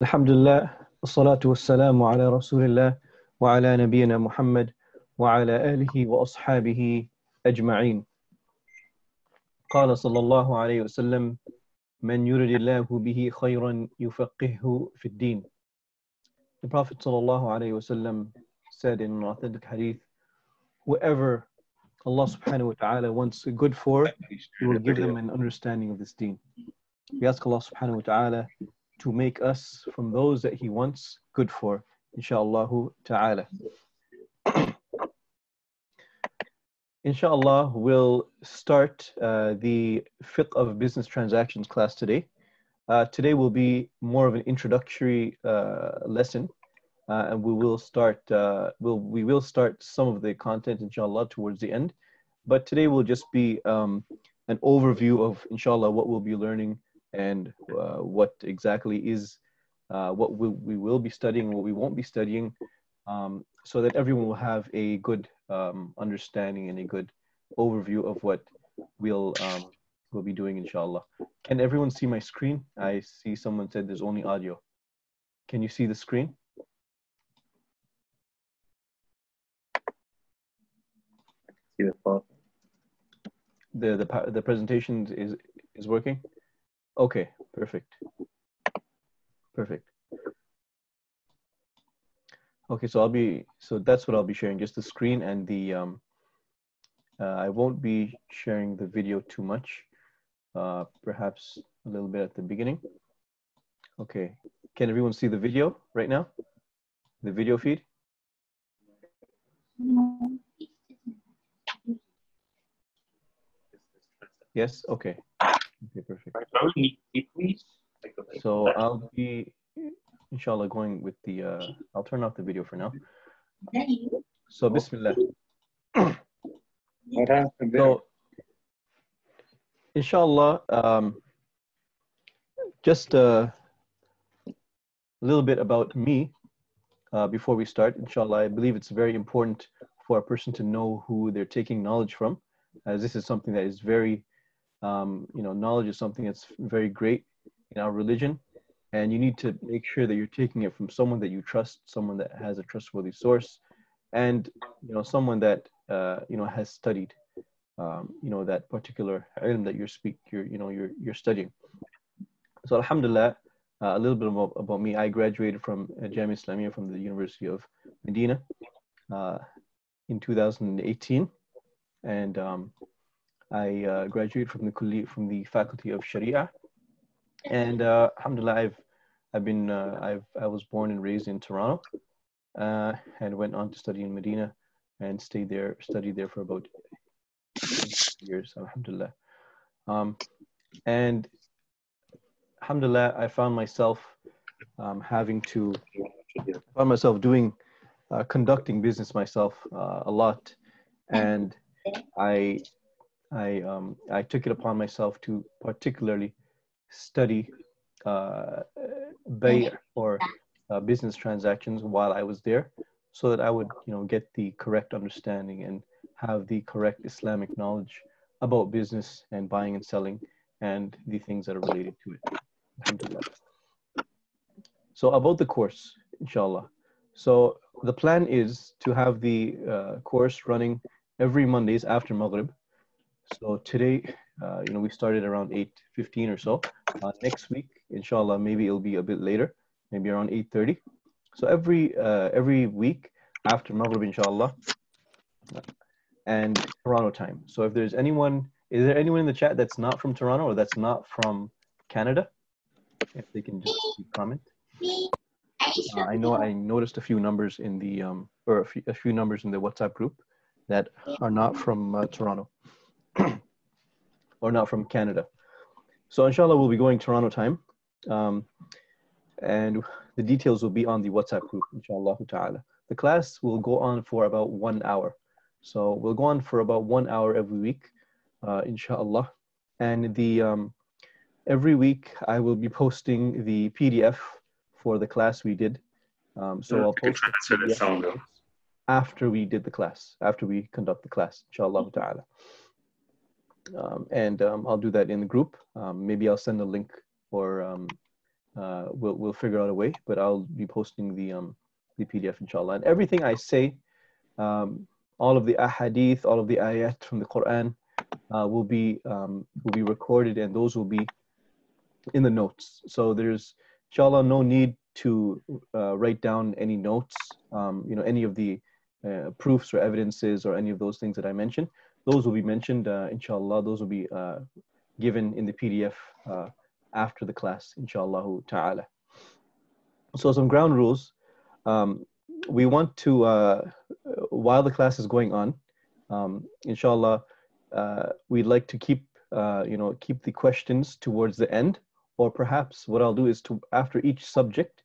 Alhamdulillah, as-salatu was-salamu ala Rasulillah wa ala nabiyyina Muhammad wa ala alihi wa ashabihi ajma'in. Qala sallallahu alayhi wa sallam, man yuridillahu bihi khayran yufaqqihhu fi ad-din. The Prophet sallallahu alayhi wa sallam said in an authentic hadith, whoever Allah subhanahu wa ta'ala wants good for, He will give them an understanding of this deen. We ask Allah subhanahu wa ta'ala to make us from those that He wants good for, inshaAllah ta'ala. Inshallah, we'll start the Fiqh of Business Transactions class today. Today will be more of an introductory lesson, and we will start some of the content, inshallah, towards the end. But today will just be an overview of, inshallah, what we'll be learning and what exactly is what we will be studying, what we won't be studying, so that everyone will have a good understanding and a good overview of what we'll be doing, inshallah. Can everyone see my screen? I see someone said there's only audio. Can you see the screen? The presentation is working? Okay, perfect. Perfect. Okay, so that's what I'll be sharing, just the screen and the I won't be sharing the video too much, perhaps a little bit at the beginning. Okay, can everyone see the video right now? The video feed? Yes, okay. Okay, perfect. So I'll be, inshallah, going with the, I'll turn off the video for now. So, Bismillah. So, inshallah, just a little bit about me before we start. Inshallah, I believe it's very important for a person to know who they're taking knowledge from, as this is something that is very, knowledge is something that's very great in our religion, and you need to make sure that you're taking it from someone that you trust, someone that has a trustworthy source, and someone that has studied that particular ilm that you're studying. So alhamdulillah, a little bit about me. I graduated from Jamia Islamiyya from the University of Medina in 2018, and I graduated from the Faculty of Sharia. And alhamdulillah, I was born and raised in Toronto, and went on to study in Medina and studied there for about 8 years, alhamdulillah. And alhamdulillah, I found myself conducting business myself a lot, and I took it upon myself to particularly study bay or business transactions while I was there, so that I would get the correct understanding and have the correct Islamic knowledge about business and buying and selling and the things that are related to it. Alhamdulillah. So about the course, inshallah. So the plan is to have the course running every Mondays after Maghrib. So today, we started around 8:15 or so. Next week, inshallah, maybe it'll be a bit later, maybe around 8:30. So every week after Maghrib, inshallah, and Toronto time. So if there's anyone, is there anyone in the chat that's not from Toronto or that's not from Canada? If they can just comment. I know I noticed a few numbers in the a few numbers in the WhatsApp group that are not from Toronto or not from Canada. So inshallah, we'll be going Toronto time, and the details will be on the WhatsApp group, inshallah ta'ala. The class will go on for about 1 hour. So we'll go on for about 1 hour every week, inshallah. And every week I will be posting the PDF for the class we did. So I'll post the PDF after we did the class, after we conduct the class, inshallah ta'ala. And I'll do that in the group. Maybe I'll send a link or we'll figure out a way, but I'll be posting the PDF inshallah. And everything I say, all of the ahadith, all of the ayat from the Quran will be recorded, and those will be in the notes. So there's inshallah no need to write down any notes, any of the proofs or evidences or any of those things that I mentioned. Those will be mentioned, inshallah. Those will be given in the PDF after the class, inshallah ta'ala. So some ground rules. We want to, while the class is going on, inshallah, we'd like to keep the questions towards the end, or perhaps what I'll do is after each subject,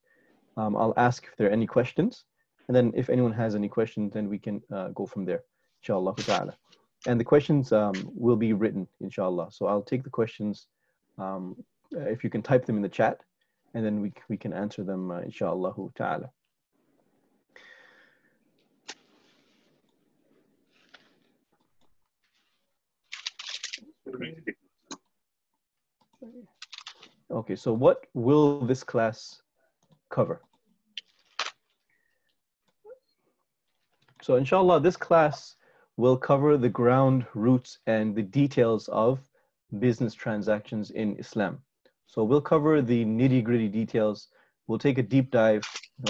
I'll ask if there are any questions, and then if anyone has any questions, then we can go from there, inshallah ta'ala. And the questions will be written, inshallah. So I'll take the questions, if you can type them in the chat, and then we can answer them, inshallah ta'ala. Okay, so what will this class cover? So inshallah, this class will cover the ground, roots, and the details of business transactions in Islam. So we'll cover the nitty-gritty details. We'll take a deep dive,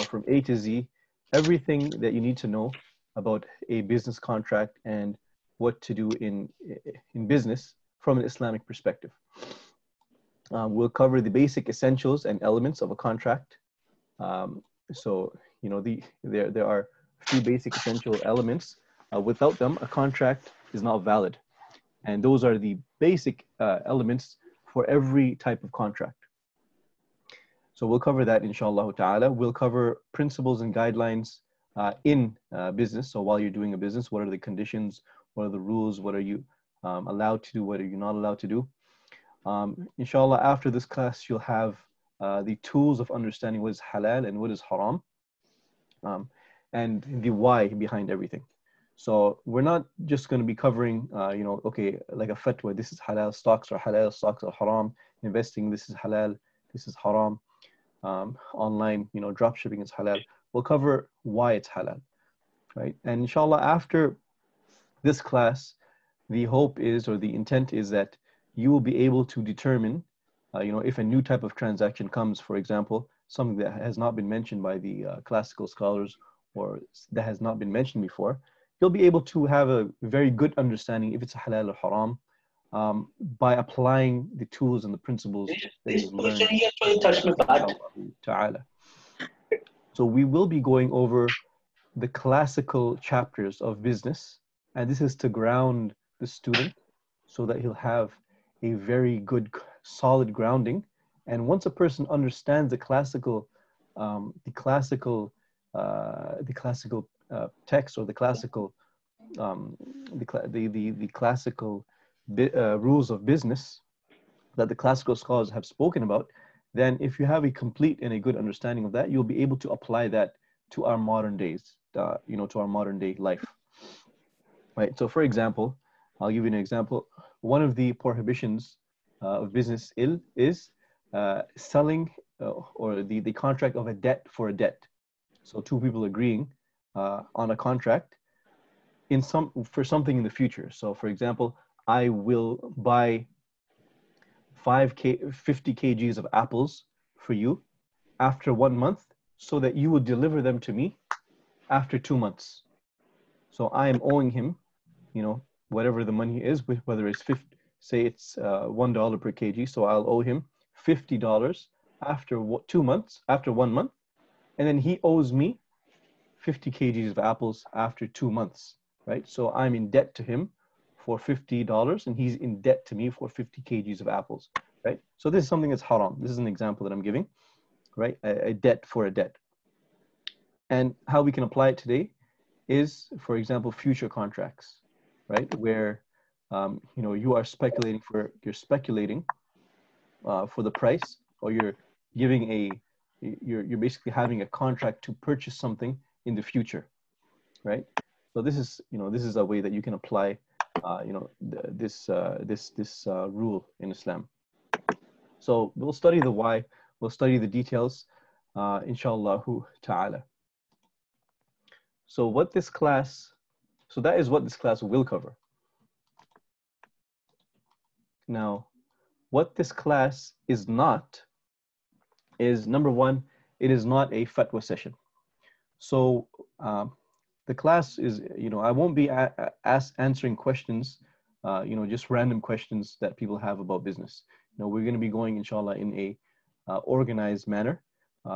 from A to Z, everything that you need to know about a business contract and what to do in business from an Islamic perspective. We'll cover the basic essentials and elements of a contract. So, there are a few basic essential elements. Without them, a contract is not valid. And those are the basic elements for every type of contract. So we'll cover that, inshallah ta'ala. We'll cover principles and guidelines in business. So while you're doing a business, what are the conditions? What are the rules? What are you allowed to do? What are you not allowed to do? Inshallah, after this class, you'll have the tools of understanding what is halal and what is haram, and the why behind everything. So we're not just going to be covering, okay, like a fatwa, this is halal, stocks are halal, stocks are haram, investing, this is halal, this is haram, online, drop shipping is halal. We'll cover why it's halal, right? And inshallah, after this class, the hope is, or the intent is that you will be able to determine, if a new type of transaction comes, for example, something that has not been mentioned by the classical scholars or that has not been mentioned before, you'll be able to have a very good understanding if it's halal or haram by applying the tools and the principles that you've learned. So we will be going over the classical chapters of business, and this is to ground the student so that he'll have a very good, solid grounding. And once a person understands the classical text or the classical rules of business that the classical scholars have spoken about, then if you have a complete and a good understanding of that, you'll be able to apply that to our modern days, to our modern day life. Right. So, for example, I'll give you an example. One of the prohibitions of business is selling or the contract of a debt for a debt. So two people agreeing on a contract for something in the future. So for example, I will buy 50 kgs of apples for you after 1 month so that you will deliver them to me after 2 months. So I am owing him, whatever the money is, whether it's say it's $1 per kg. So I'll owe him $50 after 2 months, after 1 month. And then he owes me 50 kgs of apples after 2 months, right? So I'm in debt to him for $50 and he's in debt to me for 50 kgs of apples, right? So this is something that's haram. This is an example that I'm giving, right? A debt for a debt. And how we can apply it today is, for example, future contracts, right? Where, you are speculating for the price, or you're basically having a contract to purchase something in the future, right? So this is a way that you can apply, this rule in Islam. So we'll study the why, we'll study the details, inshallah ta'ala. So that is what this class will cover. Now, what this class is not is, number one, it is not a fatwa session. So the class is, I won't be answering questions, just random questions that people have about business. We're going to be going, inshallah, in a organized manner,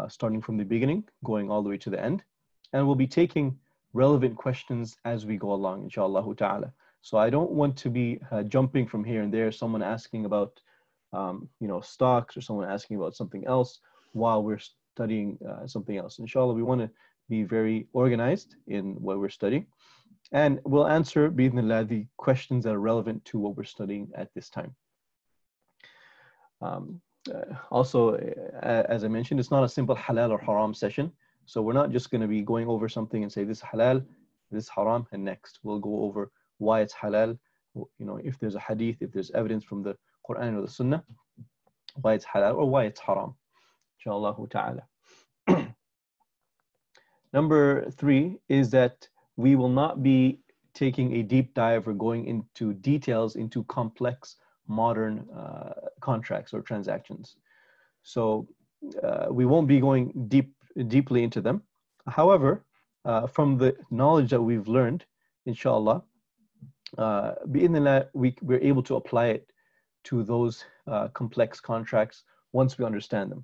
starting from the beginning, going all the way to the end. And we'll be taking relevant questions as we go along, inshallah ta'ala. So I don't want to be jumping from here and there, someone asking about, stocks, or someone asking about something else while we're studying something else. Inshallah, we want to be very organized in what we're studying. And we'll answer, bi'idhnillah, the questions that are relevant to what we're studying at this time. Also, as I mentioned, it's not a simple halal or haram session. So we're not just going to be going over something and say this is halal, this is haram, and next we'll go over why it's halal, if there's a hadith, if there's evidence from the Quran or the Sunnah, why it's halal or why it's haram, inshallah ta'ala. Number 3 is that we will not be taking a deep dive or going into details into complex modern contracts or transactions. So we won't be going deeply into them. However, from the knowledge that we've learned, inshallah, bi'idhnillah, we're able to apply it to those complex contracts once we understand them.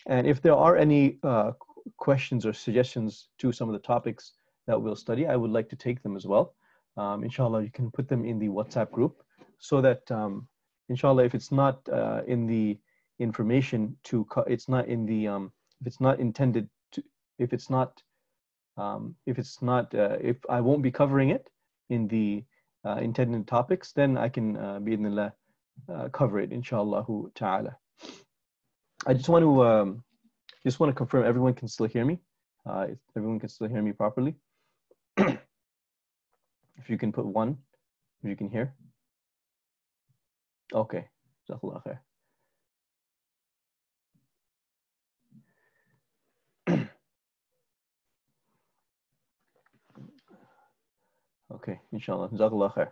And if there are any questions or suggestions to some of the topics that we'll study, I would like to take them as well. Inshallah, you can put them in the WhatsApp group so that, inshallah, if it's not in the information if I won't be covering it in the intended topics, then I can bi'idhnillah cover it, inshallah ta'ala. I just want to confirm everyone can still hear me. If everyone can still hear me properly. If you can put 1, if you can hear. Okay. Jazakallah khair. Okay, inshallah. Jazakallah khair.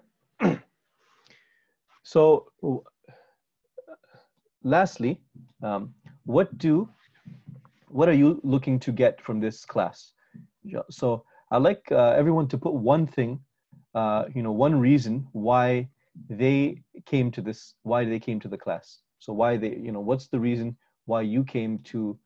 So, lastly, what are you looking to get from this class? So I'd like everyone to put one thing, one reason why they came to the class. So what's the reason why you came to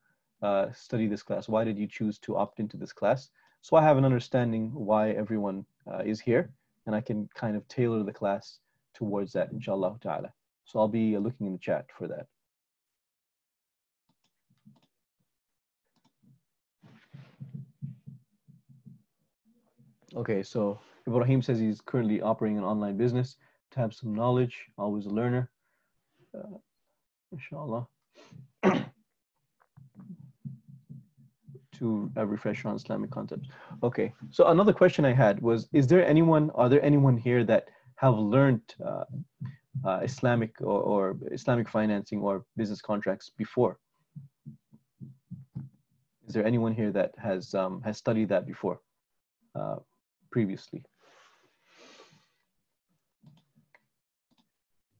study this class? Why did you choose to opt into this class? So I have an understanding why everyone is here, and I can kind of tailor the class towards that, inshallah ta'ala. So I'll be looking in the chat for that. Okay, so Ibrahim says he's currently operating an online business to have some knowledge, always a learner, inshallah. To refresh on Islamic concepts. Okay, so another question I had was, are there anyone here that have learned Islamic or Islamic financing or business contracts before? Is there anyone here that has studied that before, previously?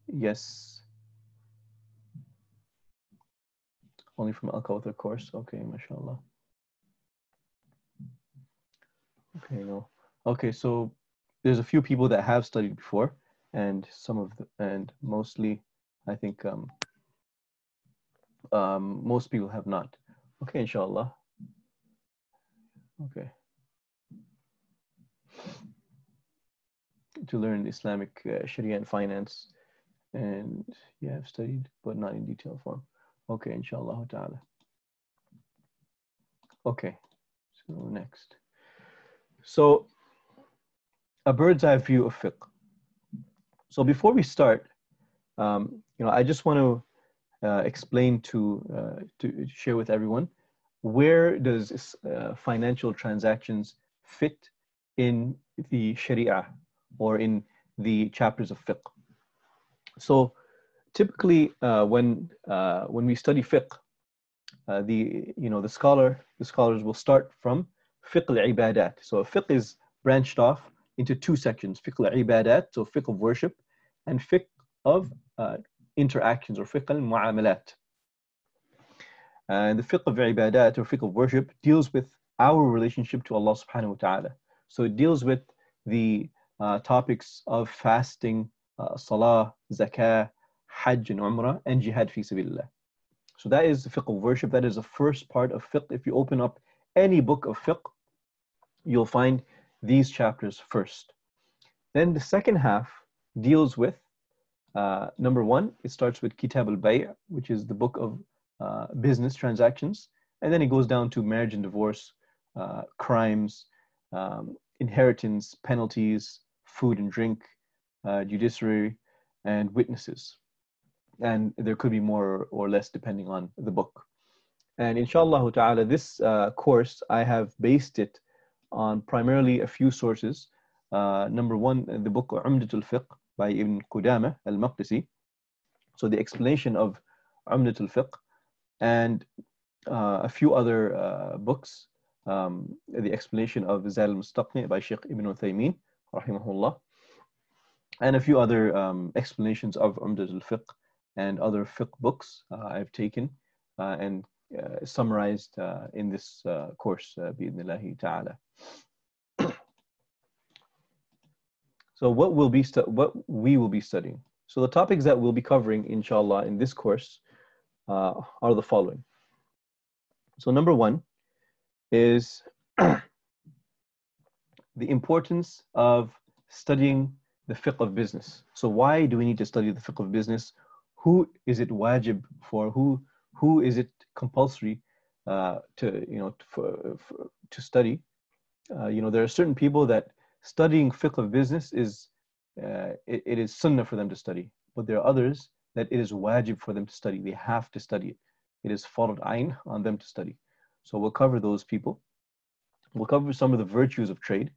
Yes. Only from Al-Kawthar course. Okay, mashallah. Okay, no. Okay, so there's a few people that have studied before, and mostly, I think, most people have not. Okay, inshallah. Okay. To learn Islamic Sharia and finance, and you have studied, but not in detail form. Okay, inshallah ta'ala. Okay, so next. So, a bird's eye view of fiqh. So before we start, I just want to explain to share with everyone, where does financial transactions fit in the Sharia or in the chapters of fiqh? So typically, when we study fiqh, the scholars will start from fiqh al-ibadat. So fiqh is branched off into two sections: fiqh al-ibadat, so fiqh of worship, and fiqh of interactions, or fiqh al-mu'amalat. And the fiqh of ibadat, or fiqh of worship, deals with our relationship to Allah subhanahu wa ta'ala. So it deals with the topics of fasting, salah, zakah, hajj and umrah, and jihad fi sabilillah. So that is the fiqh of worship. That is the first part of fiqh. If you open up any book of fiqh, you'll find these chapters first. Then the second half deals with, number one, it starts with Kitab al-Bay', which is the book of business transactions. And then it goes down to marriage and divorce, crimes, inheritance, penalties, food and drink, judiciary, and witnesses. And there could be more or less depending on the book. And inshallah ta'ala, this course, I have based it on primarily a few sources. Number one, the book Umdatul Fiqh by Ibn Qudamah al-Maqdisi. So the explanation of Umdatul Fiqh, and a few other books, the explanation of Zad al-Mustaqni by Shaykh Ibn Uthaymeen, rahimahullah, and a few other explanations of Umdatul Fiqh and other fiqh books I've taken and summarized in this course, bi'idhnillahi ta'ala. So what we will be studying. So the topics that we'll be covering, inshallah, in this course are the following. So number one is the importance of studying the fiqh of business. So why do we need to study the fiqh of business? Who is it wajib for? Who is it compulsory to study? There are certain people that studying fiqh of business is it is sunnah for them to study, but there are others that it is wajib for them to study. They have to study it. It is farad ayn on them to study. So we'll cover those people. We'll cover some of the virtues of trade.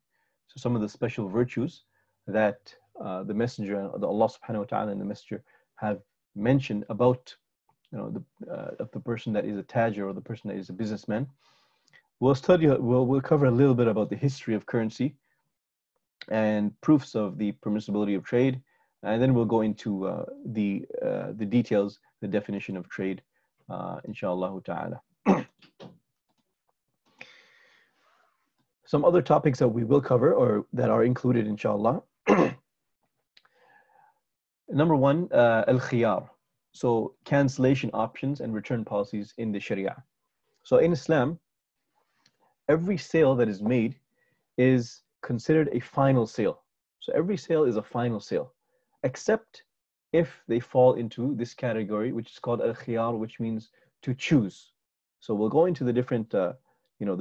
So some of the special virtues that the Messenger, Allah subhanahu wa ta'ala, and the Messenger have mentioned about the person that is a tajir, or the person that is a businessman. We'll cover a little bit about the history of currency and proofs of the permissibility of trade, and then we'll go into the details, the definition of trade, inshallah ta'ala. Some other topics that we will cover, or that are included, inshallah. Number one, al-khiyar. So cancellation options and return policies in the Sharia. So in Islam, every sale that is made is considered a final sale. So every sale is a final sale, except if they fall into this category, which is called al-khiyar, which means to choose. So we'll go into the different, the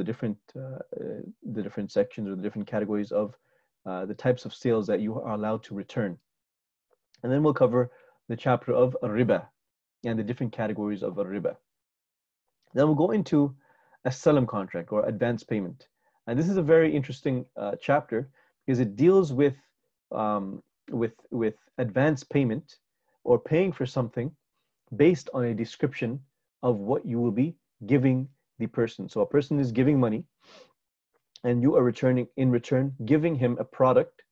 different sections, or the different categories of the types of sales that you are allowed to return. And then we'll cover the chapter of Riba and the different categories of Riba. Then we'll go into a salam contract, or advance payment. And this is a very interesting chapter, because it deals with advance payment, or paying for something based on a description of what you will be giving the person. So a person is giving money, and you are returning, in return, giving him a product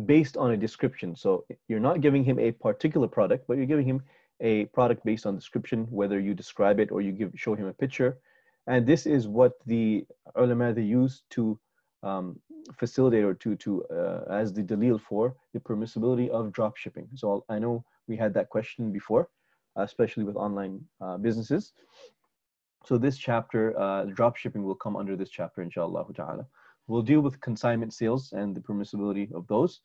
based on a description. So you're not giving him a particular product, but you're giving him a product based on description, whether you describe it or you show him a picture. And this is what the ulama, they use to facilitate, or to as the dalil for the permissibility of drop shipping. So I know we had that question before, especially with online businesses. So this chapter, drop shipping, will come under this chapter, inshallah ta'ala. We'll deal with consignment sales and the permissibility of those.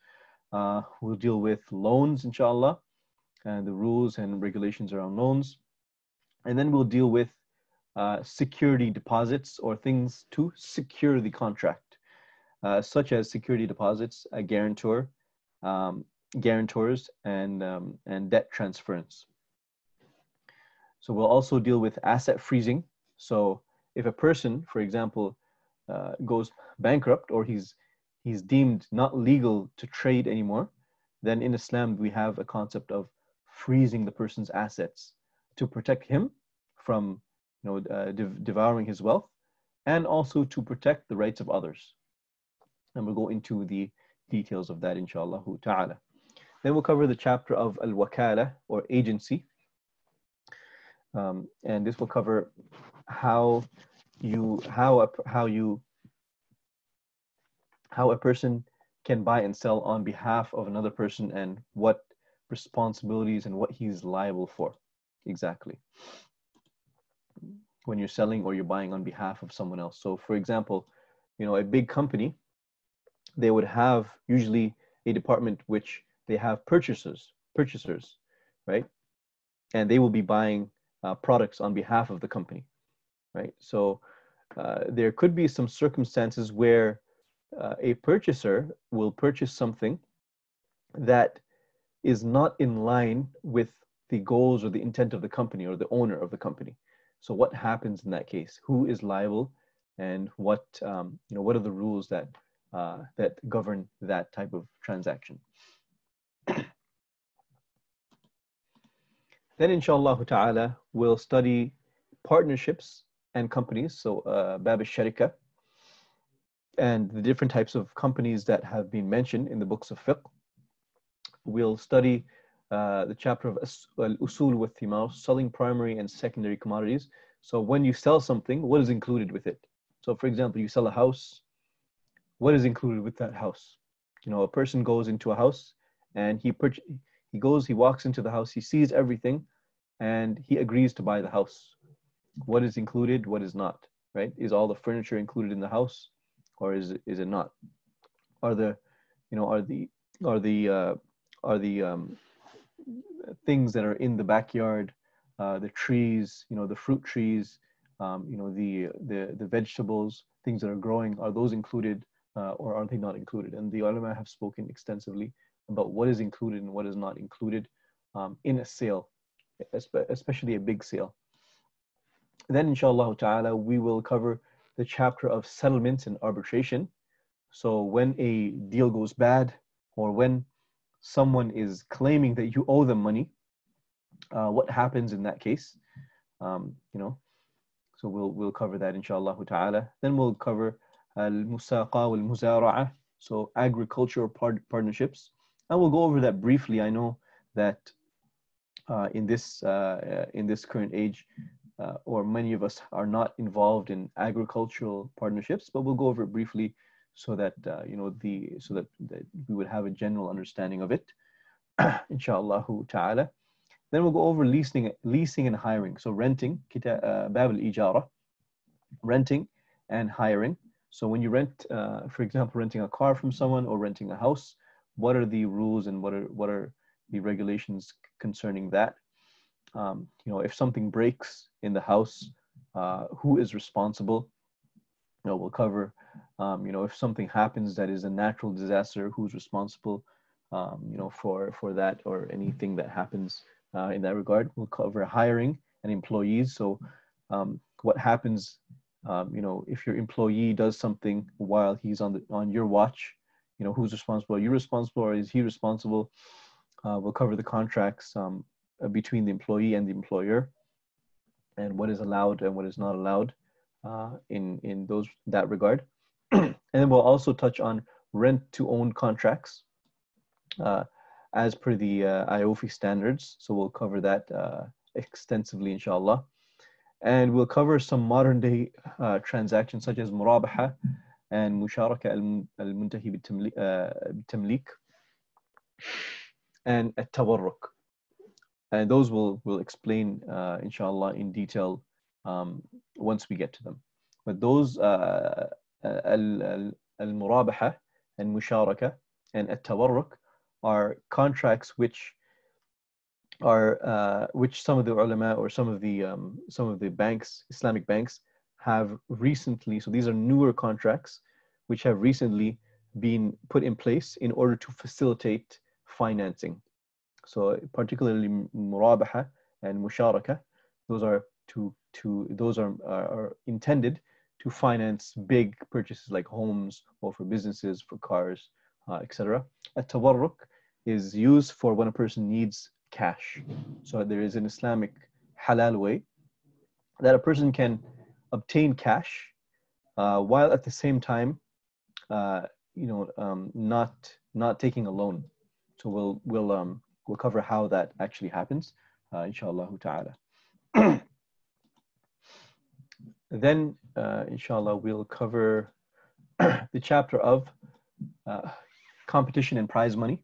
We'll deal with loans, inshallah, and the rules and regulations around loans. And then we'll deal with security deposits, or things to secure the contract, such as security deposits, a guarantor, guarantors, and debt transference. So we'll also deal with asset freezing. So if a person, for example, goes bankrupt, or he's deemed not legal to trade anymore, then in Islam we have a concept of freezing the person's assets to protect him from devouring his wealth, and also to protect the rights of others. And we'll go into the details of that, inshallah ta'ala. Then we'll cover the chapter of al-wakala, or agency. And this will cover how a person can buy and sell on behalf of another person, and what responsibilities and what he's liable for exactly when you're selling or you're buying on behalf of someone else. So for example, a big company, they would have usually a department which they have purchasers, right? And they will be buying products on behalf of the company, right? So there could be some circumstances where a purchaser will purchase something that is not in line with the goals or the intent of the company or the owner of the company. So what happens in that case? Who is liable, and what are the rules that govern that type of transaction? Then inshallah ta'ala we'll study partnerships and companies, so Bab al-Sharika, and the different types of companies that have been mentioned in the books of fiqh. We'll study the chapter of al-usul wa thimar, selling primary and secondary commodities. So when you sell something, what is included with it? So for example, you sell a house, what is included with that house? A person goes into a house and he walks into the house, he sees everything, and he agrees to buy the house. What is included, what is not, right? Is all the furniture included in the house, or is it not? Are the things that are in the backyard, the trees, the fruit trees, the vegetables, things that are growing, are those included or are they not included? And the ulama have spoken extensively about what is included and what is not included in a sale, especially a big sale. Then inshallah ta'ala we will cover the chapter of settlements and arbitration. So when a deal goes bad, or when someone is claiming that you owe them money, what happens in that case? So we'll cover that inshallah ta'ala. Then we'll cover al-musaqa wal-muzara'a, so agricultural partnerships, and we'll go over that briefly. I know that in this current age, or many of us are not involved in agricultural partnerships, but we'll go over it briefly so that that we would have a general understanding of it, inshallah ta'ala. Then we'll go over leasing and hiring. So renting, bab al-ijara, renting and hiring. So when you rent, for example, renting a car from someone or renting a house, what are the rules and what are the regulations concerning that? If something breaks in the house, who is responsible? We'll cover, if something happens that is a natural disaster, who's responsible, for that, or anything that happens in that regard. We'll cover hiring and employees. So what happens, if your employee does something while he's on your watch, who's responsible? Are you responsible, or is he responsible? We'll cover the contracts between the employee and the employer, and what is allowed and what is not allowed in that regard. And then we'll also touch on rent to own contracts as per the IOFI standards. So we'll cover that extensively, inshallah. And we'll cover some modern day transactions such as murabaha and musharaka al-muntahi bitamlik and at-tawarruk. And those we'll explain, inshallah, in detail once we get to them. But those al-murabaha and musharaka and at-tawarruk are contracts which some of the ulama or some of the banks, Islamic banks, have recently. So these are newer contracts which have recently been put in place in order to facilitate financing. So particularly murabaha and musharaka, those are intended to finance big purchases like homes, or for businesses, for cars, etc. At-tawarruk is used for when a person needs cash. So there is an Islamic halal way that a person can obtain cash while at the same time, not taking a loan. So we'll cover how that actually happens, inshallah ta'ala. Then, inshallah, we'll cover the chapter of competition and prize money.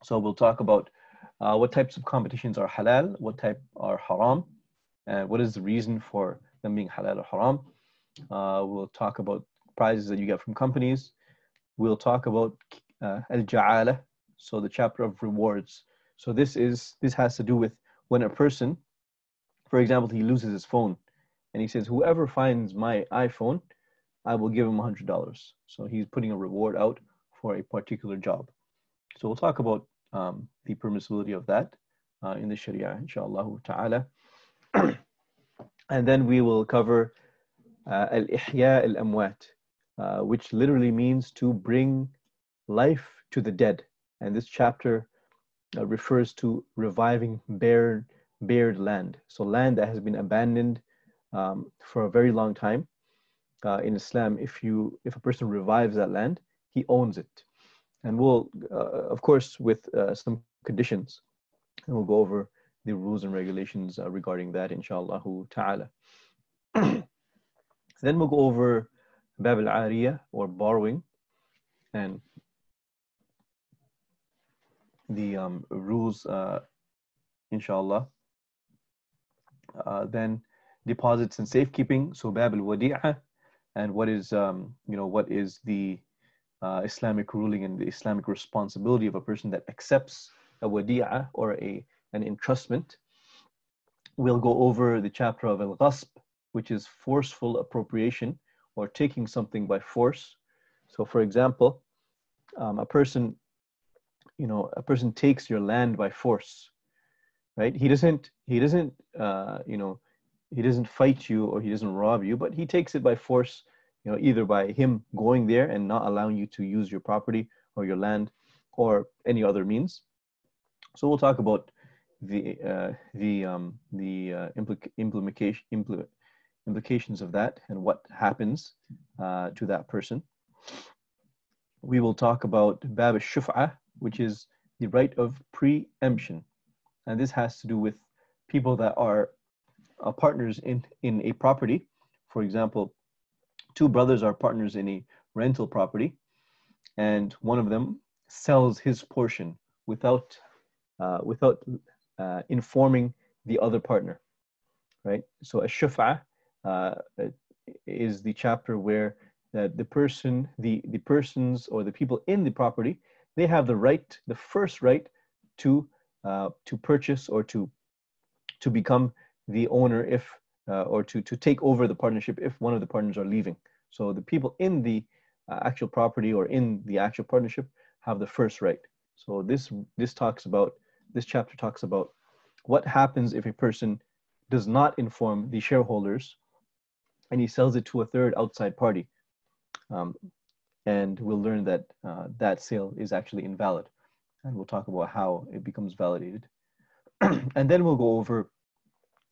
So we'll talk about what types of competitions are halal, what type are haram, and what is the reason for them being halal or haram. We'll talk about prizes that you get from companies. We'll talk about al-ja'ala, so the chapter of rewards. So this has to do with when a person, for example, he loses his phone, and he says, whoever finds my iPhone, I will give him $100. So he's putting a reward out for a particular job. So we'll talk about the permissibility of that in the Sharia, inshallah ta'ala. And then we will cover al-ihya al-amwat, which literally means to bring life to the dead. And this chapter refers to reviving bared land. So land that has been abandoned for a very long time. In Islam, if a person revives that land, he owns it. And we'll, of course, with some conditions, and we'll go over the rules and regulations regarding that, inshallah ta'ala. Then we'll go over bab al-ariya, or borrowing, and the rules, inshallah. Then deposits and safekeeping, so bab al-wadi'ah, and what is the Islamic ruling and the Islamic responsibility of a person that accepts a wadi'ah, or an entrustment. We'll go over the chapter of al-ghasb, which is forceful appropriation, or taking something by force. So for example, a person takes your land by force, right? He doesn't fight you, or he doesn't rob you, but he takes it by force, either by him going there and not allowing you to use your property or your land, or any other means. So we'll talk about the implications of that and what happens to that person. We will talk about bab al-shuf'ah, which is the right of preemption, and this has to do with people that are partners in a property. For example, two brothers are partners in a rental property, and one of them sells his portion without informing the other partner, right? So a shuf'ah is the chapter where the persons or the people in the property, they have the first right to purchase, or to become the owner if or to take over the partnership if one of the partners are leaving. So the people in the actual property or in the actual partnership have the first right. So this chapter talks about what happens if a person does not inform the shareholders and he sells it to a third outside party. And we'll learn that that sale is actually invalid. And we'll talk about how it becomes validated. And then we'll go over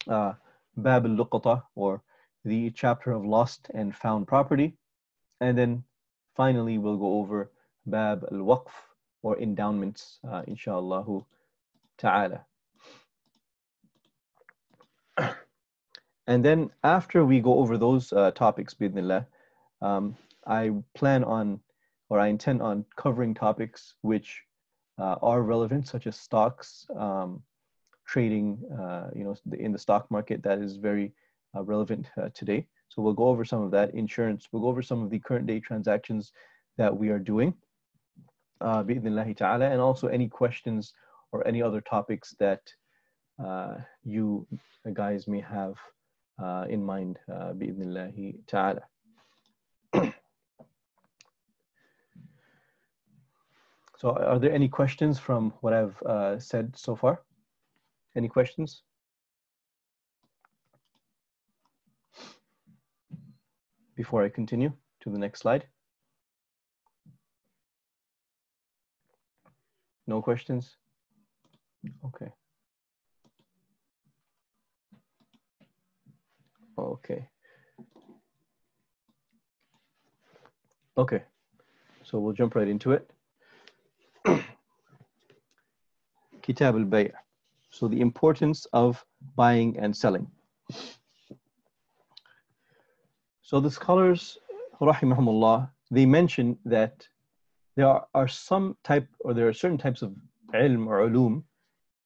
Bab al-Luqata, or the chapter of lost and found property. And then finally we'll go over Bab al-Waqf, or endowments, inshallah ta'ala. And then after we go over those topics, bidnillah, I intend on covering topics which are relevant, such as stocks, trading, in the stock market. That is very relevant today. So we'll go over some of that. Insurance, we'll go over some of the current day transactions that we are doing, bi'idhnillahi ta'ala, and also any questions or any other topics that you guys may have in mind, bi'idhnillahi ta'ala. So are there any questions from what I've said so far? Any questions? Before I continue to the next slide? No questions? Okay. Okay. Okay. So we'll jump right into it. Kitab al-Bay'. So the importance of buying and selling. So the scholars, rahimahumullah, they mention that there are certain types of ilm or ulum,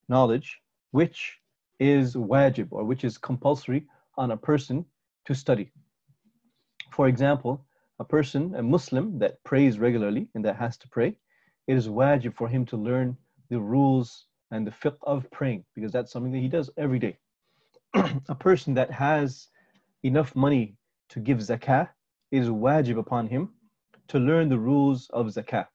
knowledge, which is wajib, or which is compulsory on a person to study. For example, a Muslim that prays regularly and that has to pray, it is wajib for him to learn the rules and the fiqh of praying, because that's something that he does every day. A person that has enough money to give zakah, it is wajib upon him to learn the rules of zakah.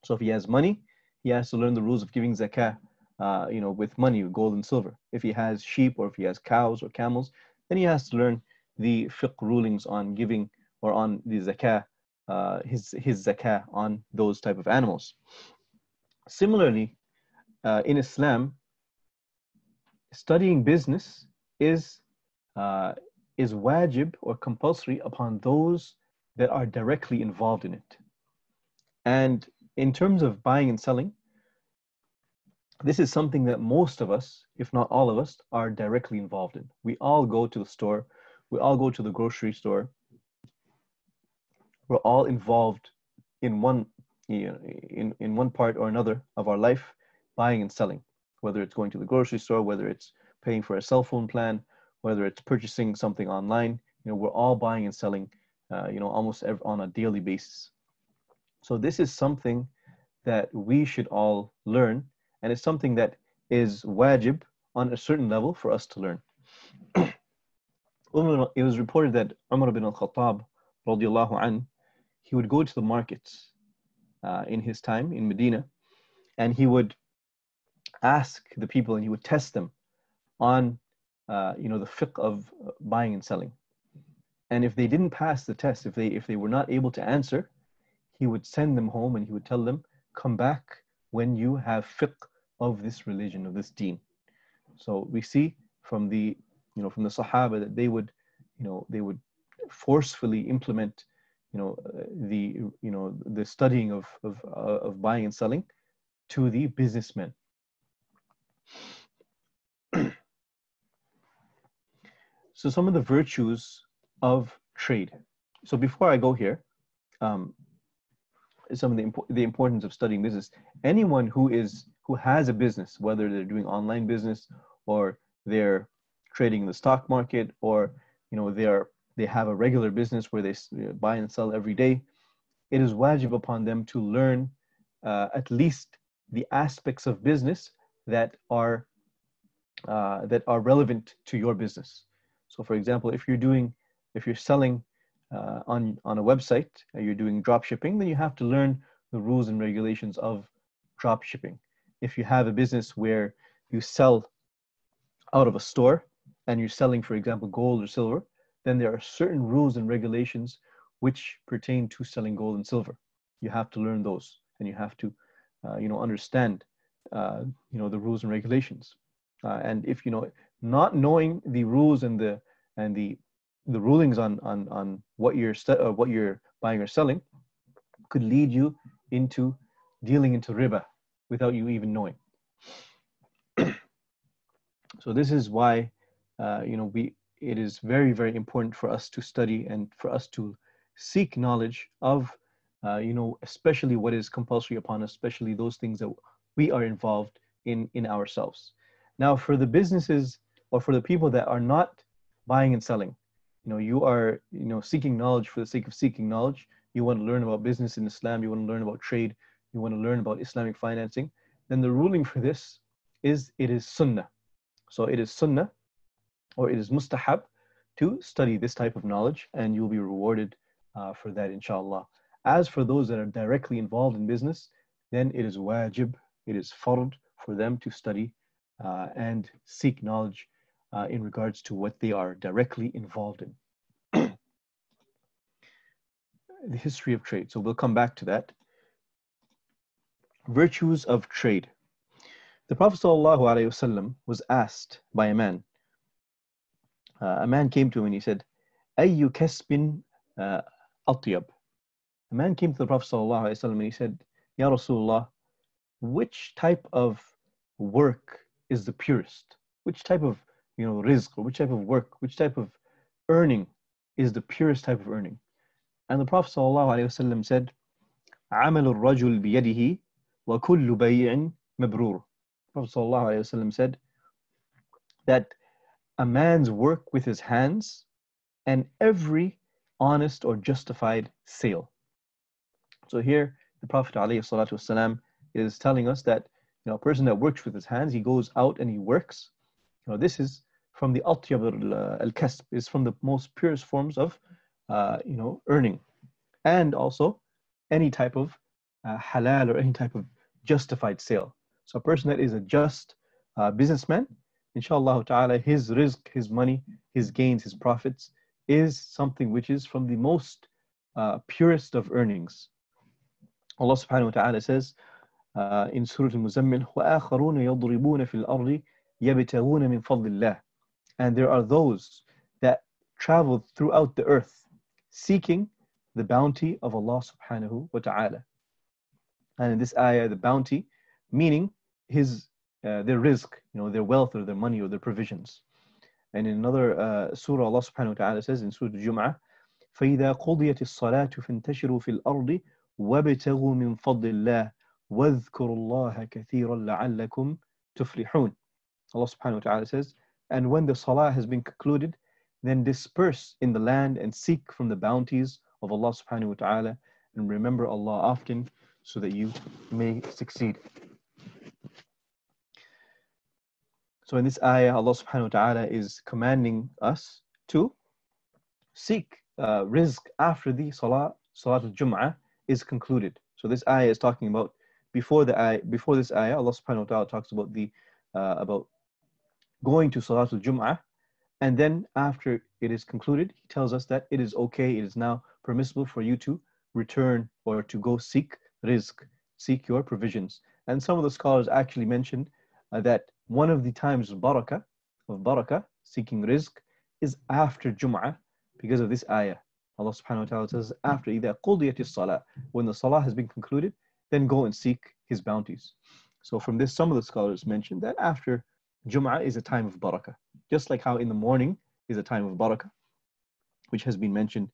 So if he has money, he has to learn the rules of giving zakah, with money, with gold and silver. If he has sheep, or if he has cows or camels, then he has to learn the fiqh rulings on giving, or on the zakah, his zakah on those type of animals. Similarly, in Islam, studying business is wajib or compulsory upon those that are directly involved in it. And in terms of buying and selling, this is something that most of us, if not all of us, are directly involved in. We all go to the store, we all go to the grocery store. We're all involved in one part or another of our life, buying and selling, whether it's going to the grocery store, whether it's paying for a cell phone plan, whether it's purchasing something online. We're all buying and selling, almost on a daily basis. So this is something that we should all learn, and it's something that is wajib on a certain level for us to learn. It was reported that Umar bin al-Khattab, radiallahu anh, he would go to the markets in his time in Medina, and he would ask the people, and he would test them on the fiqh of buying and selling. And if they didn't pass the test, if they were not able to answer, he would send them home, and he would tell them, come back when you have fiqh of this religion, of this deen. So we see from the Sahaba that they would forcefully implement the studying of buying and selling to the businessmen. So some of the virtues of trade. So before I go here, some of the importance of studying business. Anyone who has a business, whether they're doing online business, or they're trading in the stock market, or they have a regular business where they buy and sell every day, it is wajib upon them to learn at least the aspects of business that are relevant to your business. So for example, if you're selling on a website, you're doing drop shipping, then you have to learn the rules and regulations of drop shipping. If you have a business where you sell out of a store and you're selling, for example, gold or silver, then there are certain rules and regulations which pertain to selling gold and silver. You have to learn those, and you have to understand the rules and regulations. And if not knowing the rules and the rulings on what you're buying or selling could lead you into dealing into riba without you even knowing. So this is why it is very, very important for us to study and for us to seek knowledge of especially what is compulsory upon us, especially those things that we are involved in ourselves. Now, for the businesses or for the people that are not buying and selling, you are seeking knowledge for the sake of seeking knowledge. You want to learn about business in Islam, you want to learn about trade, you want to learn about Islamic financing, then the ruling for this is it is sunnah. So it is sunnah, or it is mustahab, to study this type of knowledge, and you'll be rewarded for that, inshallah. As for those that are directly involved in business, then it is wajib, it is fard for them to study and seek knowledge in regards to what they are directly involved in. The history of trade. So we'll come back to that. Virtues of trade. The Prophet ﷺ was asked by a man, A man came to him and he said, أَيُّ كَسْبٍ أَطْيَبٍ. A man came to the Prophet ﷺ and he said, Ya Rasulullah, which type of work is the purest? Which type of rizq, or which type of work, which type of earning is the purest type of earning? And the Prophet ﷺ said, عَمَلُ الرَّجُلِ بِيَدِهِ وَكُلُّ بَيْعٍ مَبْرُورٍ. Prophet ﷺ said that a man's work with his hands and every honest or justified sale. So here the Prophet ﷺ is telling us that a person that works with his hands, he goes out and he works. This is from the atyab al-kasb, is from the most purest forms of earning. And also any type of halal or any type of justified sale. So a person that is a just businessman, inshallah ta'ala, his rizq, his money, his gains, his profits is something which is from the most purest of earnings. Allah subhanahu wa ta'ala says in Surah Al-Muzammil, وَآخَرُونَ يَضْرِبُونَ فِي الْأَرْضِ يَبْتَغُونَ مِنْ فَضْلِ اللَّهِ. And there are those that travel throughout the earth seeking the bounty of Allah subhanahu wa ta'ala. And in this ayah, the bounty, meaning their rizq, their wealth or their money or their provisions. And in another surah, Allah subhanahu wa ta'ala says in Surah Al-Jum'ah, فَإِذَا قُضِيَتِ الصَّلَاةُ فَانْتَشِرُوا فِي الْأَرْضِ وَابْتَغُوا مِنْ فَضْلِ اللَّهِ وَاذْكُرُوا اللَّهَ كَثِيرًا لَعَلَّكُمْ تُفْلِحُونَ. Allah subhanahu wa ta'ala says, and when the salah has been concluded, then disperse in the land and seek from the bounties of Allah subhanahu wa ta'ala and remember Allah often so that you may succeed. So in this ayah, Allah subhanahu wa ta'ala is commanding us to seek rizq after the Salat al-Jum'ah is concluded. So this ayah is talking about before this ayah, Allah subhanahu wa ta'ala talks about about going to Salat al-Jum'ah, and then after it is concluded, he tells us that it is okay, it is now permissible for you to return or to go seek rizq, seek your provisions. And some of the scholars actually mentioned that one of the times of barakah, seeking rizq, is after Jum'ah because of this ayah. Allah subhanahu wa ta'ala says, after إِذَا قُضِيَتِ الصَّلَاةِ, when the salah has been concluded, then go and seek his bounties. So from this, some of the scholars mentioned that after Jum'ah is a time of barakah, just like how in the morning is a time of barakah, which has been mentioned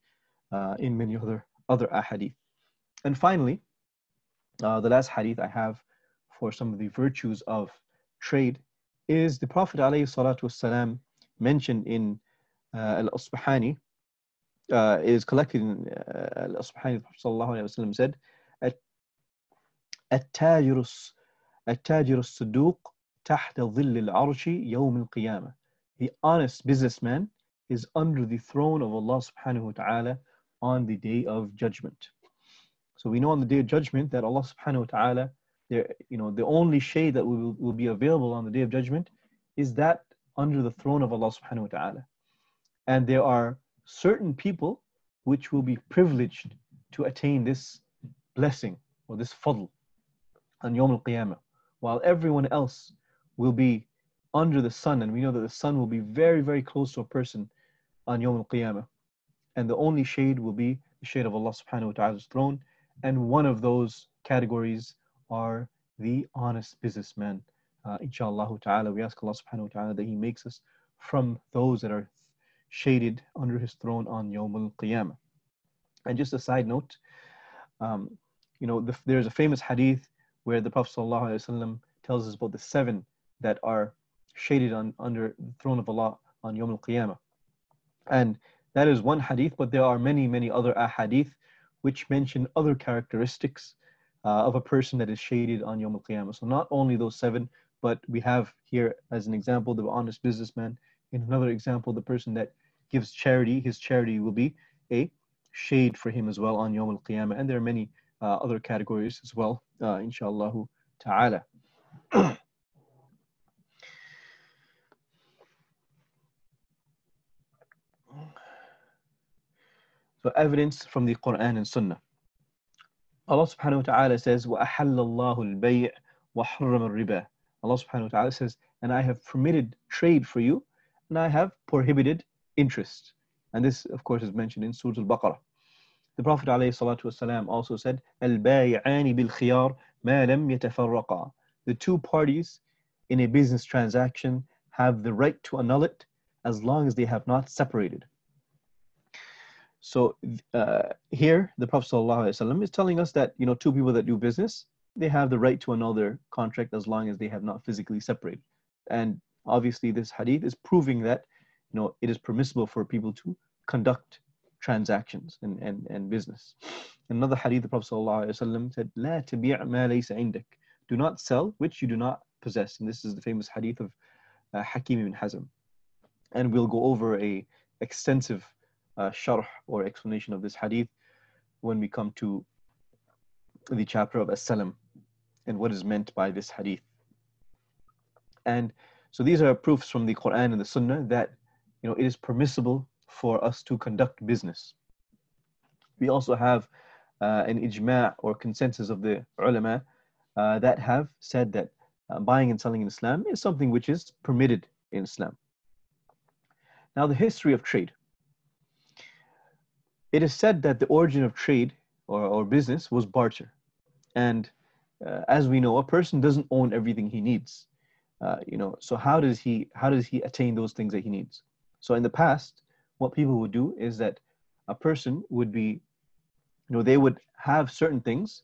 in many other ahadith. And finally, the last hadith I have for some of the virtues of trade is the Prophet ﷺ mentioned in Al-Asbahani, is collected in Al-Asbahani. The Prophet ﷺ said, التاجر الصدوق تحت ظل العرش يوم القيامة. The honest businessman is under the throne of Allah subhanahu wa ta'ala on the day of judgment. So we know on the day of judgment that Allah subhanahu wa ta'ala, the only shade that will be available on the day of judgment is that under the throne of Allah subhanahu wa ta'ala. And there are certain people which will be privileged to attain this blessing or this fadl on Yawm al-Qiyamah, while everyone else will be under the sun, and we know that the sun will be very, very close to a person on Yawm al-Qiyamah. And the only shade will be the shade of Allah subhanahu wa ta'ala's throne, and one of those categories are the honest businessmen. Inshallah ta'ala, we ask Allah subhanahu wa ta'ala that He makes us from those that are shaded under His throne on Yawm al-Qiyamah. And just a side note, there's a famous hadith where the Prophet ﷺ tells us about the 7 that are shaded under the throne of Allah on Yawm al-Qiyamah. And that is one hadith, but there are many, many other ahadith which mention other characteristics of a person that is shaded on Yawm al-Qiyamah. So not only those 7, but we have here as an example the honest businessman. In another example, the person that gives charity, his charity will be a shade for him as well on Yawm al-Qiyamah. And there are many other categories as well, inshallah ta'ala. So evidence from the Quran and Sunnah. Allah subhanahu wa ta'ala says, وَأَحَلَّ اللَّهُ الْبَيْعَ وَحَرَّمَ الرِّبَى. Allah subhanahu wa ta'ala says, and I have permitted trade for you, and I have prohibited interest. And this, of course, is mentioned in Surah Al-Baqarah. The Prophet ﷺ also said, "Al-bay'ani bil-khiyar ma lam yatafarraqa." The two parties in a business transaction have the right to annul it as long as they have not separated. So here, the Prophet ﷺ is telling us that, you know, two people that do business, they have the right to annul their contract as long as they have not physically separated. And obviously, this hadith is proving that, you know, it is permissible for people to conduct transactions and business. Another hadith, the Prophet ﷺ said, "La tabi' ma laysa indak." Do not sell which you do not possess. And this is the famous hadith of Hakim ibn Hazm. And we'll go over a extensive sharh or explanation of this hadith when we come to the chapter of As-Salam and what is meant by this hadith. And so these are proofs from the Quran and the Sunnah that, you know, it is permissible for us to conduct business. We also have an ijma' or consensus of the ulama that have said that buying and selling in Islam is something which is permitted in Islam. Now, the history of trade. It is said that the origin of trade or business was barter. And as we know, a person doesn't own everything he needs. You know, so how does he attain those things that he needs? So in the past, what people would do is that a person would be, you know, they would have certain things,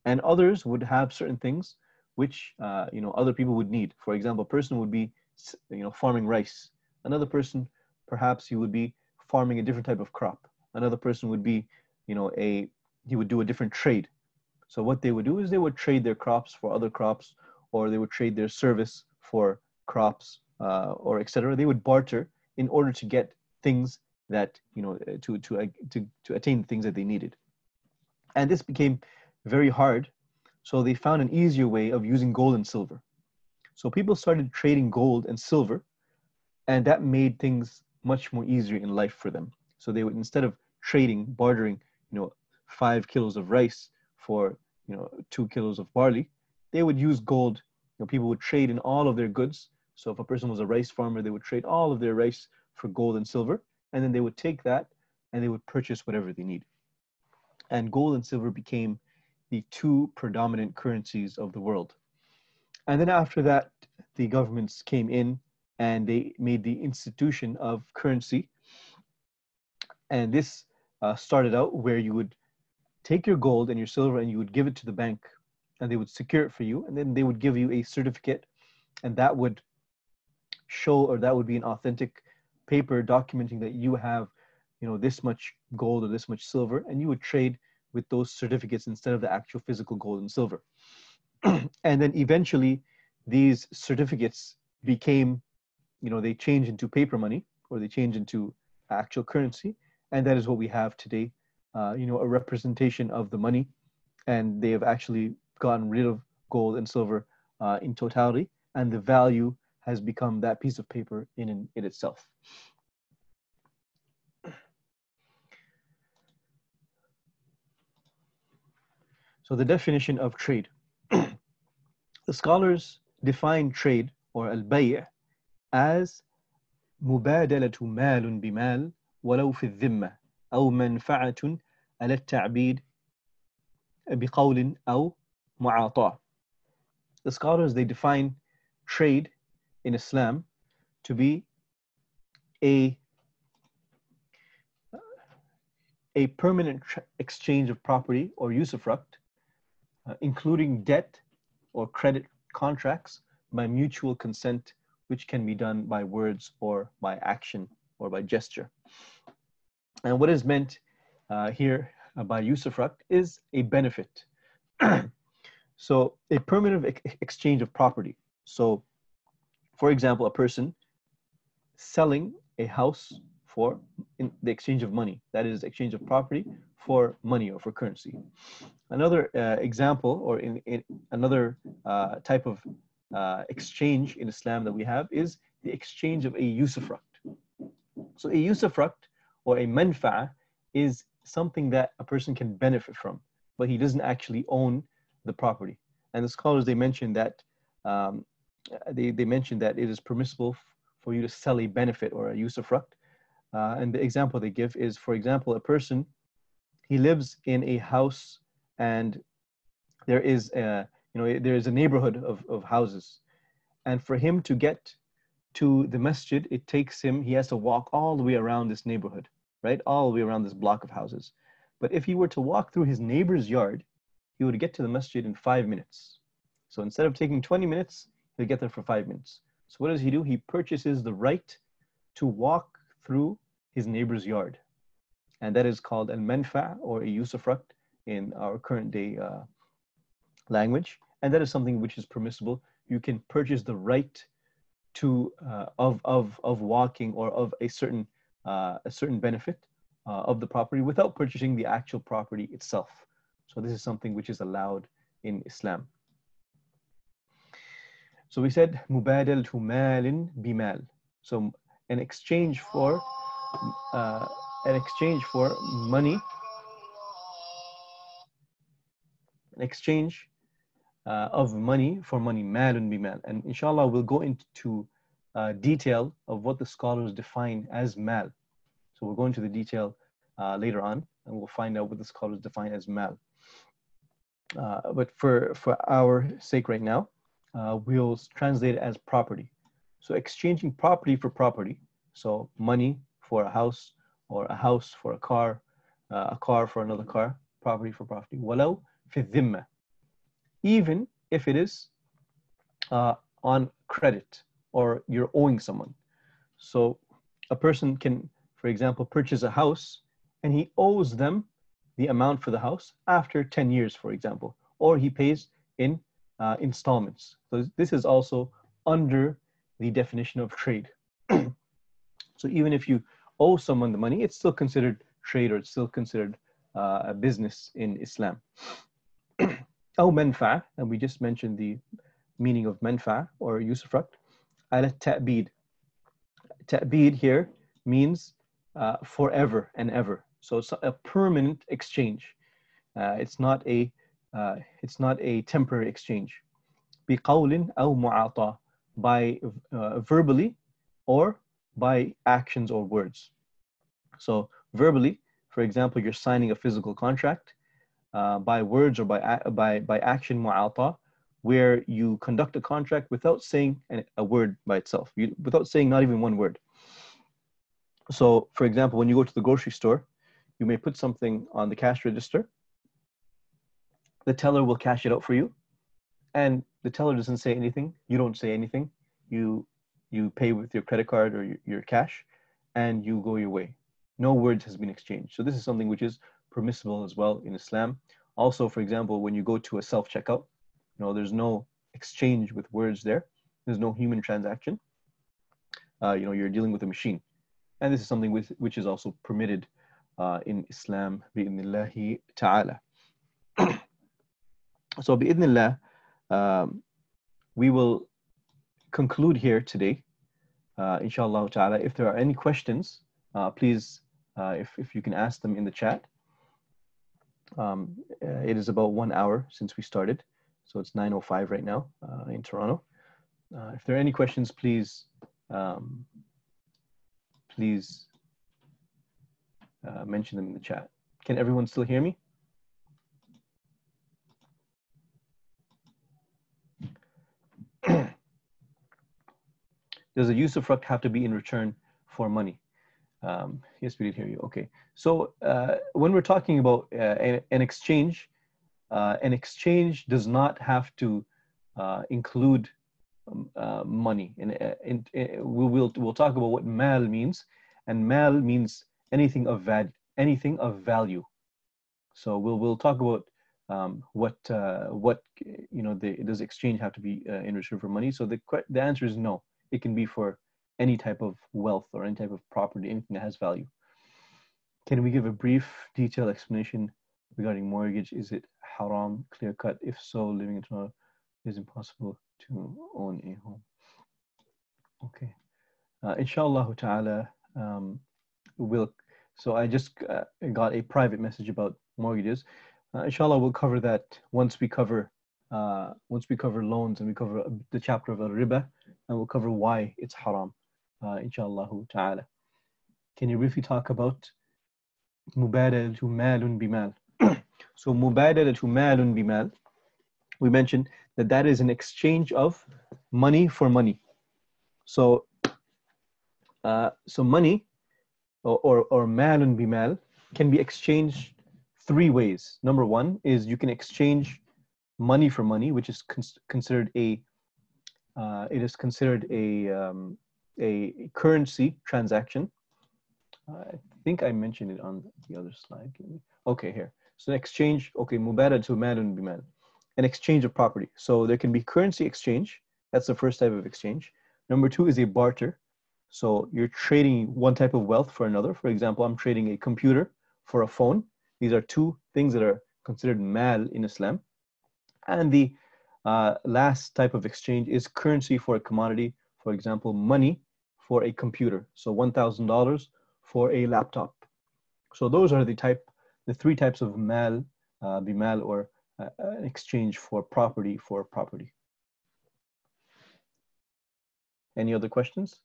and others would have certain things which you know, other people would need. For example, a person would be, you know, farming rice. Another person, perhaps he would be farming a different type of crop. Another person would be, you know, he would do a different trade. So what they would do is they would trade their crops for other crops, or they would trade their service for crops, or etc. They would barter in order to get things that, you know, to attain the things that they needed. And this became very hard, so they found an easier way of using gold and silver. So people started trading gold and silver, and that made things much more easier in life for them. So they would, instead of bartering, you know, 5 kilos of rice for, you know, 2 kilos of barley, they would use gold. You know, people would trade in all of their goods. So if a person was a rice farmer, they would trade all of their rice for gold and silver, and then they would take that and they would purchase whatever they need. And gold and silver became the two predominant currencies of the world. And then after that, the governments came in and they made the institution of currency. And this started out where you would take your gold and your silver and you would give it to the bank, and they would secure it for you, and then they would give you a certificate, and that would show, or that would be an authentic paper documenting that you have, you know, this much gold or this much silver, and you would trade with those certificates instead of the actual physical gold and silver. And then eventually these certificates became, you know, they changed into paper money, or they changed into actual currency, and that is what we have today, you know, a representation of the money. And they have actually gotten rid of gold and silver in totality, and the value has become that piece of paper in itself. So the definition of trade. The scholars define trade, or al-bay', as مبادلة مال بمال ولو في الذمة أو منفعة على التعبيد بقول أو معاطاة. The scholars, they define trade in Islam to be a permanent exchange of property or usufruct, including debt or credit contracts by mutual consent, which can be done by words or by action or by gesture. And what is meant here by usufruct is a benefit. So a permanent exchange of property. So for example, a person selling a house for in the exchange of money, that is exchange of property for money or for currency. Another example, or in another type of exchange in Islam that we have, is the exchange of a usufruct. So a usufruct or a manfa'a is something that a person can benefit from, but he doesn't actually own the property. And the scholars, they mentioned that they mentioned that it is permissible for you to sell a benefit or a usufruct And the example they give is, for example, a person, he lives in a house, and there is a neighborhood of houses. And for him to get to the masjid, he has to walk all the way around this neighborhood, right? All the way around this block of houses. But if he were to walk through his neighbor's yard, he would get to the masjid in 5 minutes. So instead of taking 20 minutes, he'll get there for 5 minutes. So what does he do? He purchases the right to walk through his neighbor's yard. And that is called al-manfa, or a usufruct in our current day language. And that is something which is permissible. You can purchase the right to of walking, or of a certain benefit of the property, without purchasing the actual property itself. So this is something which is allowed in Islam. So we said mubadal to malin bimal. So an exchange for money, an exchange of money for money, malun bimal. And inshallah, we'll go into detail of what the scholars define as mal. So we'll go into the detail later on, and we'll find out what the scholars define as mal. But for our sake right now, we'll translate it as property. So exchanging property for property. So money for a house, or a house for a car for another car, property for property. Walau fi dhimma. Even if it is on credit, or you're owing someone. So a person can, for example, purchase a house, and he owes them the amount for the house after 10 years, for example, or he pays in installments. So this is also under the definition of trade. So even if you owe someone the money, it's still considered trade, or it's still considered a business in Islam. Aw manfa, and we just mentioned the meaning of manfa, or usufruct. Ala ta'bid. Ta'bid here means forever and ever. So it's a permanent exchange. It's not a temporary exchange. بقول أو معاطاة, by verbally, or by actions or words. So verbally, for example, you're signing a physical contract. By words, or by action, mu'ata, where you conduct a contract without saying a word by itself, without saying not even one word. So for example, when you go to the grocery store, you may put something on the cash register. The teller will cash it out for you, and the teller doesn't say anything. You don't say anything. You pay with your credit card, or your cash, and you go your way. No words has been exchanged. So this is something which is permissible as well in Islam. Also, for example, when you go to a self-checkout, there's no exchange with words there. There's no human transaction. You're dealing with a machine. And this is something which is also permitted in Islam, bi'idhnillahi ta'ala. So bi'idhnillah, we will conclude here today, inshallah ta'ala. If there are any questions, please, if you can ask them in the chat. It is about 1 hour since we started, so it's 9:05 right now in Toronto. If there are any questions, please mention them in the chat. Can everyone still hear me? Does a usufruct have to be in return for money? Yes, we did hear you. Okay. So when we're talking about an exchange does not have to include money. And we'll talk about what mal means, and mal means anything of value. So we'll talk about does exchange have to be in return for money? So the answer is no. It can be for any type of wealth, or any type of property, anything that has value. Can we give a brief, detailed explanation regarding mortgage? Is it haram, clear cut? If so, living in Toronto, is impossible to own a home. Okay. Inshallah ta'ala, so I just got a private message about mortgages. Inshallah, we'll cover that once we cover loans, and we cover the chapter of Riba, and we'll cover why it's haram, inshallah ta'ala. can you briefly talk about مبادلة مال بمال? So مبادلة مال بمال, we mentioned that is an exchange of money for money. So money or malun bimal can be exchanged three ways. Number one is you can exchange money for money, which is considered a currency transaction. I think I mentioned it on the other slide. Okay, here. So exchange, okay, mubadala to malun bimal, an exchange of property. So there can be currency exchange. That's the first type of exchange. Number two is a barter. So you're trading one type of wealth for another. For example, I'm trading a computer for a phone. These are two things that are considered mal in Islam. And the last type of exchange is currency for a commodity. For example, money for a computer. So $1,000 for a laptop. So those are the three types of mal, bimal, or exchange for property for property. Any other questions?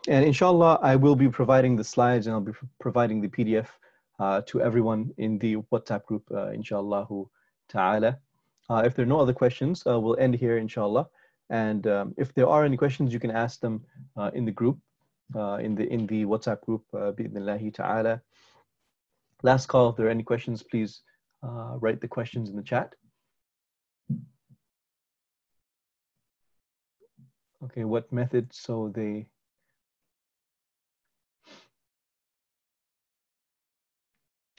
And inshallah, I will be providing the slides and I'll be providing the PDF to everyone in the WhatsApp group, inshallah ta'ala. If there are no other questions, we'll end here, inshallah. And if there are any questions, you can ask them in the group, in the WhatsApp group, bi'idhnillahi ta'ala. Last call, if there are any questions, please write the questions in the chat. Okay, what method?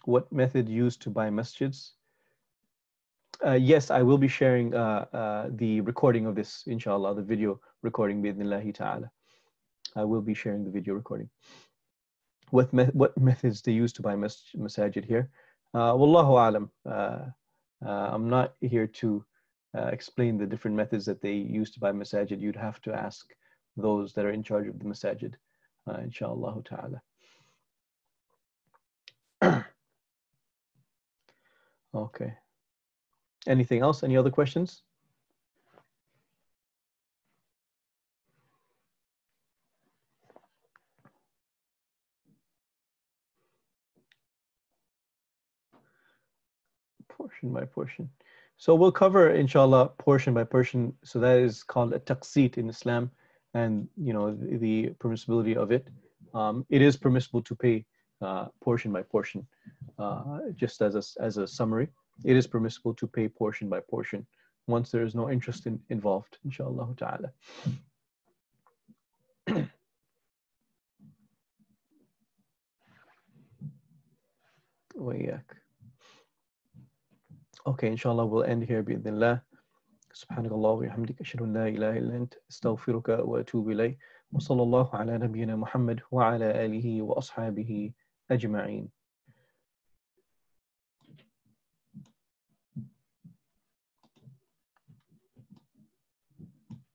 What method used to buy masjids? Yes, I will be sharing the recording of this, inshallah, the video recording, bi'idhnillahi ta'ala. I will be sharing the video recording. What methods they use to buy masajid here? Wallahu alam. I'm not here to explain the different methods that they use to buy masajid. You'd have to ask those that are in charge of the masajid, inshallah ta'ala. Okay. Anything else? Any other questions? Portion by portion. So we'll cover, inshallah, portion by portion. So that is called a taqseet in Islam, and the permissibility of it. It is permissible to pay portion by portion. Just as a summary, it is permissible to pay portion by portion once there is no interest involved, inshallah ta'ala. Okay, inshallah, we'll end here bi'idhnillah. سبحانك اللهم وبحمدك أشهد أن لا إله إلا أنت أستغفرك وأتوب إليك وصلى الله على نبينا محمد وعلى آله وأصحابه أجمعين.